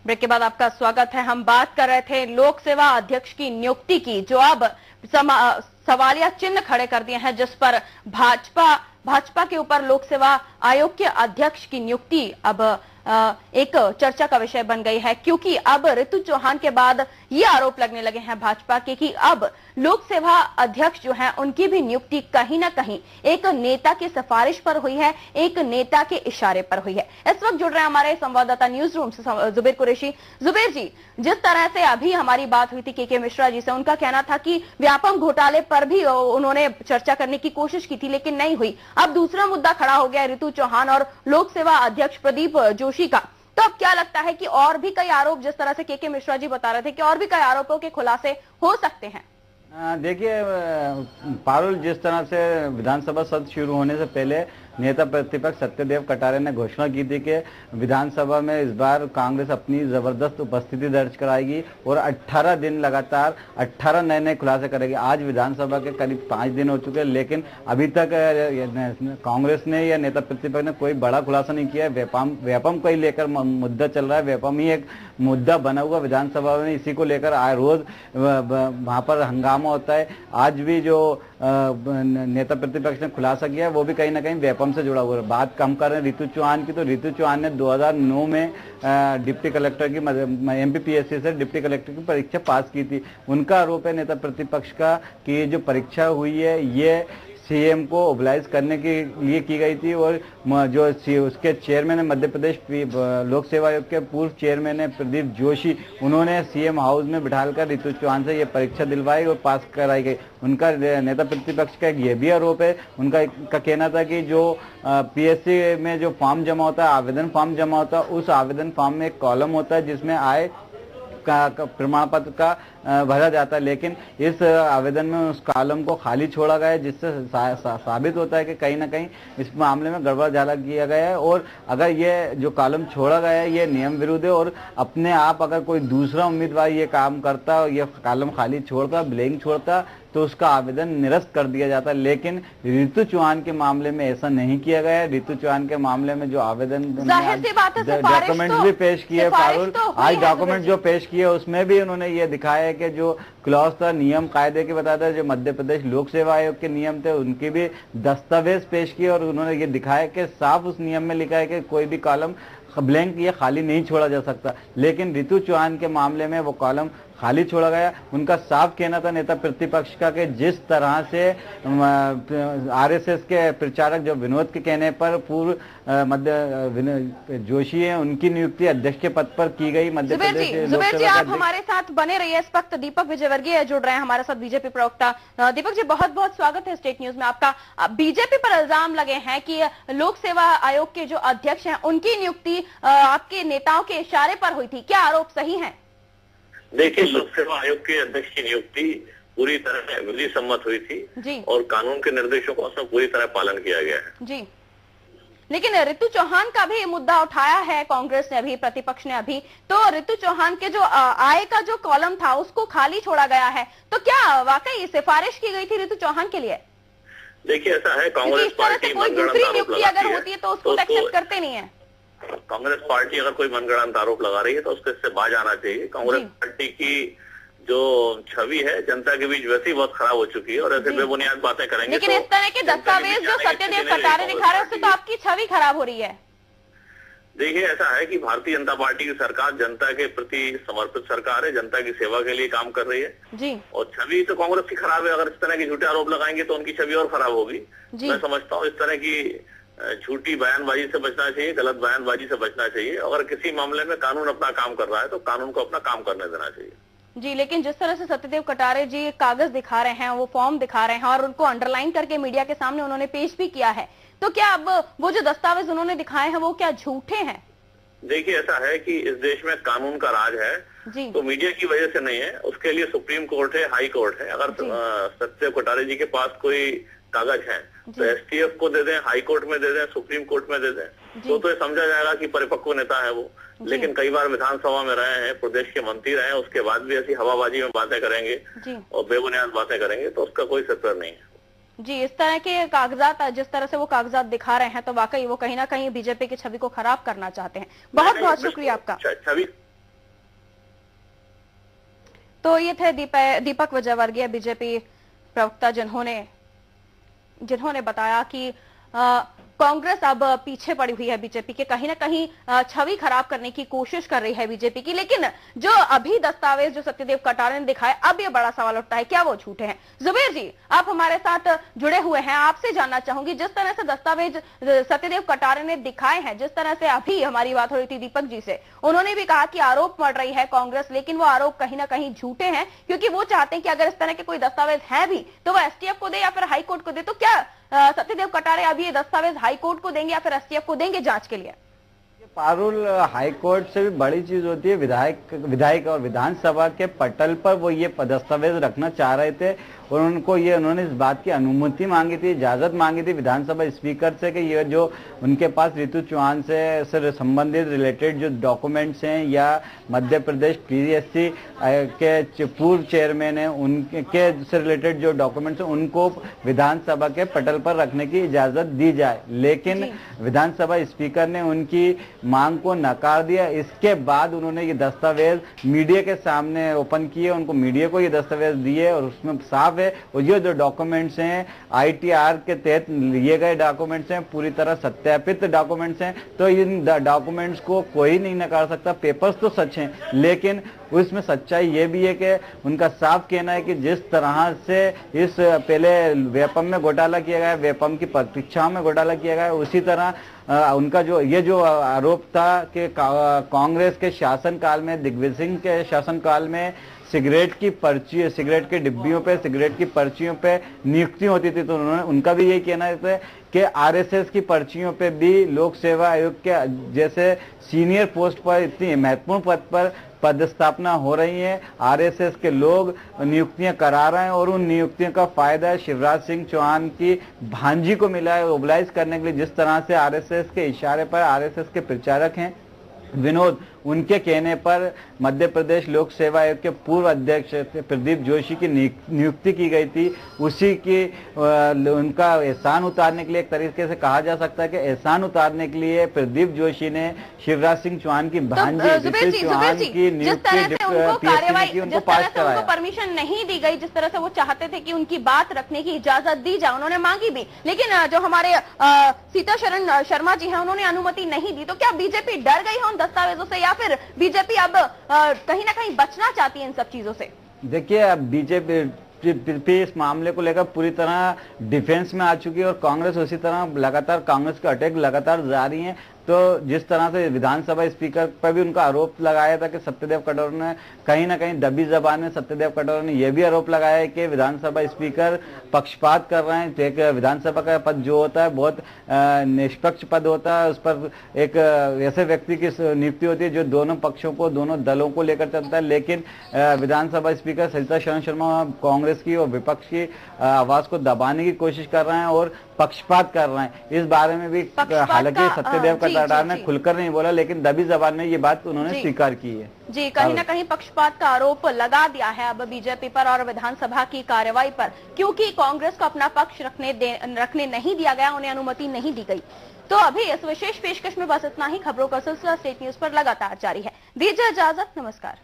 Break के बाद आपका स्वागत है। हम बात कर रहे थे लोक सेवा अध्यक्ष की नियुक्ति की, जो अब सवालिया चिन्ह खड़े कर दिए हैं, जिस पर भाजपा के ऊपर लोक सेवा आयोग के अध्यक्ष की नियुक्ति अब एक चर्चा का विषय बन गई है, क्योंकि अब रितु चौहान के बाद ये आरोप लगने लगे हैं भाजपा के कि अब लोक सेवा अध्यक्ष जो हैं उनकी भी नियुक्ति कहीं ना कहीं एक नेता की सिफारिश पर हुई है, एक नेता के इशारे पर हुई है। इस वक्त जुड़ रहे हैं हमारे संवाददाता न्यूज रूम से जुबेर कुरैशी। जुबेर जी, जिस तरह से अभी हमारी बात हुई थी के मिश्रा जी से, उनका कहना था कि व्यापम घोटाले पर भी उन्होंने चर्चा करने की कोशिश की थी लेकिन नहीं हुई। अब दूसरा मुद्दा खड़ा हो गया रितु चौहान और लोक सेवा अध्यक्ष प्रदीप जोशी का। तो अब क्या लगता है कि और भी कई आरोप, जिस तरह से के मिश्रा जी बता रहे थे कि और भी कई आरोपों के खुलासे हो सकते हैं? देखिए पारुल, जिस तरह से विधानसभा सत्र शुरू होने से पहले नेता प्रतिपक्ष सत्यदेव कटारे ने घोषणा की थी कि विधानसभा में इस बार कांग्रेस अपनी जबरदस्त उपस्थिति दर्ज कराएगी और 18 दिन लगातार 18 नए खुलासे करेगी। आज विधानसभा के करीब 5 दिन हो चुके हैं, लेकिन अभी तक कांग्रेस ने या नेता प्रतिपक्ष ने कोई बड़ा खुलासा नहीं किया है। व्यापम को ही लेकर मुद्दा चल रहा है, व्यापम ही एक मुद्दा बना हुआ विधानसभा में, इसी को लेकर रोज वहां पर हंगामा होता है। आज भी जो नेता प्रतिपक्ष ने खुलासा किया वो भी कहीं ना कहीं व्यापम से जुड़ा हुआ है। बात कम कर रहे हैं रितु चौहान की, तो रितु चौहान ने 2009 में डिप्टी कलेक्टर की MPPSC से डिप्टी कलेक्टर की परीक्षा पास की थी। उनका आरोप है नेता प्रतिपक्ष का कि जो परीक्षा हुई है ये CM को ओबलाइज करने के लिए की गई थी, और जो उसके चेयरमैन है मध्य प्रदेश लोक सेवा आयोग के पूर्व चेयरमैन है प्रदीप जोशी, उन्होंने CM हाउस में बिठाकर रितु चौहान से ये परीक्षा दिलवाई और पास कराई गई। उनका नेता प्रतिपक्ष का ये भी आरोप है, उनका कहना था कि जो PSC में जो फॉर्म जमा होता है, आवेदन फॉर्म जमा होता है, उस आवेदन फॉर्म में एक कॉलम होता है जिसमें आय का प्रमाण पत्र का भरा जाता है, लेकिन इस आवेदन में उस कॉलम को खाली छोड़ा गया है, जिससे साबित होता है कि कहीं ना कहीं इस मामले में गड़बड़ झाला किया गया है। और अगर ये जो कॉलम छोड़ा गया है ये नियम विरुद्ध है, और अपने आप अगर कोई दूसरा उम्मीदवार ये काम करता, ये कॉलम खाली छोड़ता, ब्लैंक छोड़ता, तो उसका आवेदन निरस्त कर दिया जाता है। लेकिन रितु चौहान के मामले में ऐसा नहीं किया गया है। रितु चौहान के मामले में जो आवेदन डॉक्यूमेंट भी पेश किए पारुल, आज डॉक्यूमेंट जो पेश किए उसमें भी उन्होंने ये दिखाया है कि जो क्लॉज था, नियम कायदे के बताता है, जो मध्य प्रदेश लोक सेवा आयोग के नियम थे उनके भी दस्तावेज पेश किए, और उन्होंने ये दिखाया कि साफ उस नियम में लिखा है कि कोई भी कॉलम ब्लैंक या खाली नहीं छोड़ा जा सकता। लेकिन रितु चौहान के मामले में वो कॉलम खाली छोड़ा गया। उनका साफ कहना था नेता प्रतिपक्ष का कि जिस तरह से RSS के प्रचारक जो विनोद के कहने पर पूर्व मध्य जोशी है, उनकी नियुक्ति अध्यक्ष के पद पर की गई मध्य प्रदेश। जुबेर जी, आप हमारे साथ बने रहिए। इस वक्त दीपक विजयवर्गीय जुड़ रहे हैं हमारे साथ, बीजेपी प्रवक्ता। दीपक जी, बहुत बहुत स्वागत है स्टेट न्यूज में आपका। बीजेपी पर इल्जाम लगे हैं कि लोक सेवा आयोग के जो अध्यक्ष हैं उनकी नियुक्ति आपके नेताओं के इशारे पर हुई थी, क्या आरोप सही है? देखिए, लोक सेवा आयोग के अध्यक्ष की नियुक्ति पूरी तरह विधि सम्मत हुई थी और कानून के निर्देशों का उसमें पूरी तरह पालन किया गया है जी। लेकिन रितु चौहान का भी मुद्दा उठाया है कांग्रेस ने अभी, प्रतिपक्ष ने अभी, तो रितु चौहान के जो आय का जो कॉलम था उसको खाली छोड़ा गया है, तो क्या वाकई सिफारिश की गई थी रितु चौहान के लिए? देखिए, ऐसा है, कांग्रेस पार्टी कोई दूसरी नियुक्ति अगर होती है तो उसको एक्सेप्ट करते नहीं है। कांग्रेस पार्टी अगर कोई मनगढ़ंत आरोप लगा रही है तो उसके इससे बाज आना चाहिए। कांग्रेस पार्टी की जो छवि है जनता के बीच वैसे ही बहुत खराब हो चुकी है, और ऐसे बेबुनियाद बातें करेंगे। लेकिन इस तरह के दस्तावेज जो सत्यदेव कटारे दिखा रहे हैं उससे तो आपकी छवि खराब हो रही है। देखिए, ऐसा है कि भारतीय जनता पार्टी की सरकार जनता के प्रति समर्पित सरकार है, जनता की सेवा के लिए काम कर रही है जी। और छवि तो कांग्रेस की खराब है। अगर इस तरह के झूठे आरोप लगाएंगे तो उनकी छवि और खराब होगी। मैं समझता हूँ इस तरह की झूठी बयानबाजी से बचना चाहिए, गलत बयानबाजी से बचना चाहिए। अगर किसी मामले में कानून अपना काम कर रहा है तो कानून को अपना काम करने देना चाहिए जी। लेकिन जिस तरह से सत्यदेव कटारे जी कागज दिखा रहे हैं, वो फॉर्म दिखा रहे हैं और उनको अंडरलाइन करके मीडिया के सामने उन्होंने पेश भी किया है, तो क्या अब वो जो दस्तावेज उन्होंने दिखाए हैं वो क्या झूठे हैं? देखिए, ऐसा है कि इस देश में कानून का राज है जी। तो मीडिया की वजह से नहीं है, उसके लिए सुप्रीम कोर्ट है, हाई कोर्ट है। अगर सत्यदेव कटारे जी के पास कोई कागज है तो STF को दे दें, हाई कोर्ट में दे दें, सुप्रीम कोर्ट में दे दें, तो ये समझा जाएगा कि परिपक्व नेता है वो। लेकिन कई बार विधानसभा में रहे हैं, प्रदेश के मंत्री रहे हैं, उसके बाद भी ऐसी हवाबाजी में बातें करेंगे और बेबुनियाद बातें करेंगे तो उसका कोई सत्तर नहीं है जी। इस तरह के कागजात, जिस तरह से वो कागजात दिखा रहे हैं, तो वाकई वो कहीं ना कहीं बीजेपी की छवि को खराब करना चाहते हैं। बहुत बहुत शुक्रिया आपका। तो ये थे दीपक विजयवर्गीय, बीजेपी प्रवक्ता, जिन्होंने बताया कि कांग्रेस अब पीछे पड़ी हुई है बीजेपी के, कहीं ना कहीं छवि खराब करने की कोशिश कर रही है बीजेपी की। लेकिन जो अभी दस्तावेज जो सत्यदेव कटारे ने दिखाए, अब ये बड़ा सवाल उठता है, क्या वो झूठे हैं? जुबेर जी, आप हमारे साथ जुड़े हुए हैं, आपसे जानना चाहूंगी, जिस तरह से दस्तावेज सत्यदेव कटारे ने दिखाए हैं, जिस तरह से अभी हमारी बात हो रही थी दीपक जी से, उन्होंने भी कहा कि आरोप मढ़ रही है कांग्रेस, लेकिन वो आरोप कहीं ना कहीं झूठे हैं, क्योंकि वो चाहते हैं कि अगर इस तरह के कोई दस्तावेज है भी तो वो एसटीएफ को दे या फिर हाईकोर्ट को दे। तो क्या सत्यदेव कटारे अब ये दस्तावेज हाईकोर्ट को देंगे या फिर एसटीएफ को देंगे जांच के लिए? पारुल, हाईकोर्ट से भी बड़ी चीज होती है विधायक और विधानसभा के पटल पर वो ये दस्तावेज रखना चाह रहे थे और उन्होंने इस बात की अनुमति मांगी थी, इजाजत मांगी थी विधानसभा स्पीकर से कि ये जो उनके पास रितु चौहान से संबंधित रिलेटेड जो डॉक्यूमेंट्स हैं या मध्य प्रदेश पीएससी के पूर्व चेयरमैन हैं उनके से रिलेटेड जो डॉक्यूमेंट्स हैं उनको विधानसभा के पटल पर रखने की इजाजत दी जाए। लेकिन विधानसभा स्पीकर ने उनकी मांग को नकार दिया। इसके बाद उन्होंने ये दस्तावेज मीडिया के सामने ओपन किए, उनको मीडिया को ये दस्तावेज दिए और उसमें साफ है और ये जो डॉक्यूमेंट्स हैं आईटीआर के तहत लिए गए डॉक्यूमेंट्स हैं, पूरी तरह सत्यापित डॉक्यूमेंट्स हैं। तो इन डॉक्यूमेंट्स को कोई नहीं नकार सकता। पेपर्स तो सच हैं, लेकिन उसमें सच्चाई ये भी है कि उनका साफ कहना है कि जिस तरह से इस पहले वेपम में घोटाला किया गया, वेपम की परीक्षाओं में घोटाला किया गया, उसी तरह उनका जो आरोप था कि कांग्रेस के शासनकाल में, दिग्विजय सिंह के शासनकाल में सिगरेट के डिब्बियों पे, सिगरेट की पर्चियों पे नियुक्ति होती थी, तो उनका भी यही कहना है कि आरएसएस की पर्चियों पे भी लोक सेवा आयोग के जैसे सीनियर पोस्ट पर इतनी महत्वपूर्ण पद पर पदस्थापना हो रही है, आरएसएस के लोग नियुक्तियां करा रहे हैं और उन नियुक्तियों का फायदा शिवराज सिंह चौहान की भांजी को मिला है मोबिलाइज करने के लिए। जिस तरह से आरएसएस के इशारे पर आरएसएस के प्रचारक हैं विनोद, उनके कहने पर मध्य प्रदेश लोक सेवा आयोग के पूर्व अध्यक्ष प्रदीप जोशी की नियुक्ति की गई थी। उसी की उनका एहसान उतारने के लिए, एक तरीके से कहा जा सकता है कि एहसान उतारने के लिए प्रदीप जोशी ने शिवराज सिंह चौहान की भांजी चौहान की नियुक्ति उनको पास कराया। परमिशन नहीं दी गई, जिस तरह से वो चाहते थे कि उनकी बात रखने की इजाजत दी जाए, उन्होंने मांगी भी, लेकिन जो हमारे सीता शरण शर्मा जी हैं उन्होंने अनुमति नहीं दी। तो क्या बीजेपी डर गई है उन दस्तावेजों से या फिर बीजेपी अब कहीं ना कहीं बचना चाहती है इन सब चीजों से? देखिए, अब बीजेपी इस मामले को लेकर पूरी तरह डिफेंस में आ चुकी है और कांग्रेस उसी तरह लगातार कांग्रेस का अटैक लगातार जारी है। तो जिस तरह से विधानसभा स्पीकर पर भी उनका आरोप लगाया था कि सत्यदेव कटारे ने कहीं ना कहीं दबी जबान में सत्यदेव कटारे ने यह भी आरोप लगाया है कि विधानसभा स्पीकर पक्षपात कर रहे हैं। एक विधानसभा का पद जो होता है बहुत निष्पक्ष पद होता है, उस पर एक ऐसे व्यक्ति की नियुक्ति होती है जो दोनों पक्षों को, दोनों दलों को लेकर चलता है। लेकिन विधानसभा स्पीकर सीता शरण शर्मा कांग्रेस की और विपक्ष की आवाज को दबाने की कोशिश कर रहे हैं और पक्षपात कर रहे हैं। इस बारे में भी हालांकि सत्यदेव कटारे ने खुलकर नहीं बोला, लेकिन दबी जबान में ये बात उन्होंने स्वीकार की है। जी, कहीं ना कहीं पक्षपात का आरोप लगा दिया है अब बीजेपी पर और विधानसभा की कार्रवाई पर, क्योंकि कांग्रेस को अपना पक्ष रखने नहीं दिया गया, उन्हें अनुमति नहीं दी गई। तो अभी इस विशेष पेशकश में बस इतना ही। खबरों का सिलसिला स्टेट न्यूज पर लगातार जारी है। दीजिए इजाजत, नमस्कार।